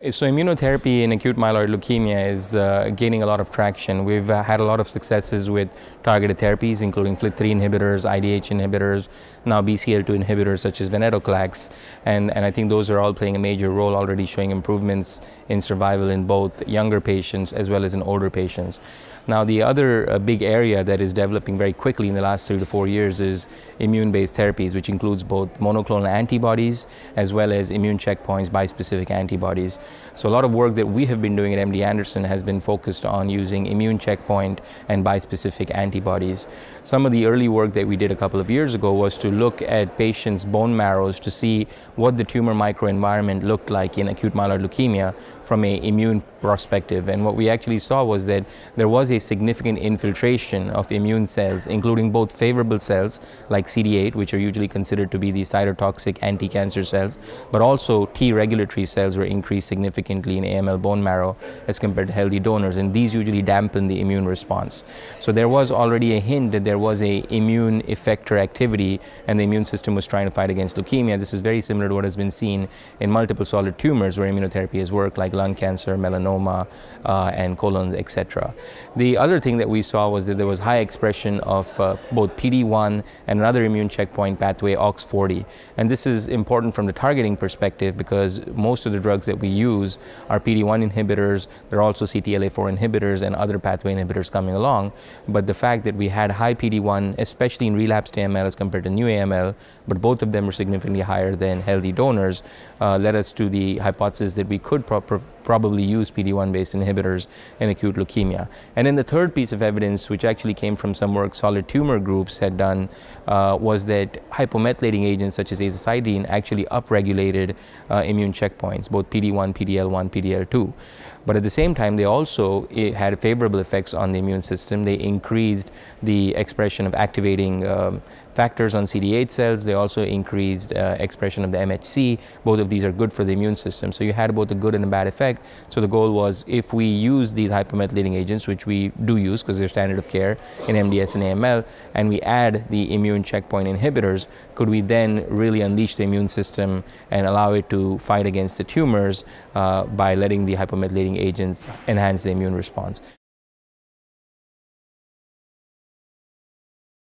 So immunotherapy in acute myeloid leukemia is gaining a lot of traction. We've had a lot of successes with targeted therapies, including FLT3 inhibitors, IDH inhibitors, now BCL2 inhibitors such as venetoclax, and I think those are all playing a major role, already showing improvements in survival in both younger patients as well as in older patients. Now the other big area that is developing very quickly in the last 3 to 4 years is immune-based therapies, which includes both monoclonal antibodies as well as immune checkpoints, bispecific antibodies. So a lot of work that we have been doing at MD Anderson has been focused on using immune checkpoint and bispecific antibodies. Some of the early work that we did a couple of years ago was to look at patients' bone marrows to see what the tumor microenvironment looked like in acute myeloid leukemia from an immune perspective. And what we actually saw was that there was a significant infiltration of immune cells, including both favorable cells like CD8, which are usually considered to be the cytotoxic anti-cancer cells, but also T regulatory cells were increased significantly in AML bone marrow as compared to healthy donors, and these usually dampen the immune response. So there was already a hint that there was a immune effector activity and the immune system was trying to fight against leukemia. This is very similar to what has been seen in multiple solid tumors where immunotherapy has worked, like lung cancer, melanoma, and colon, etc. The other thing that we saw was that there was high expression of both PD-1 and another immune checkpoint pathway, OX40. And this is important from the targeting perspective because most of the drugs that we use are PD-1 inhibitors. There are also CTLA-4 inhibitors and other pathway inhibitors coming along. But the fact that we had high PD-1, especially in relapsed AML as compared to new AML, but both of them were significantly higher than healthy donors, led us to the hypothesis that we could probably use PD-1 based inhibitors in acute leukemia. And then the third piece of evidence, which actually came from some work solid tumor groups had done, was that hypomethylating agents such as azacitidine actually upregulated immune checkpoints, both PD-1, PD-L1, PD-L2. But at the same time, they also had favorable effects on the immune system. They increased the expression of activating factors on CD8 cells. They also increased expression of the MHC. Both of these are good for the immune system. So you had both a good and a bad effect. So the goal was, if we use these hypomethylating agents, which we do use because they're standard of care in MDS and AML, and we add the immune checkpoint inhibitors, could we then really unleash the immune system and allow it to fight against the tumors by letting the hypomethylating agents enhance the immune response?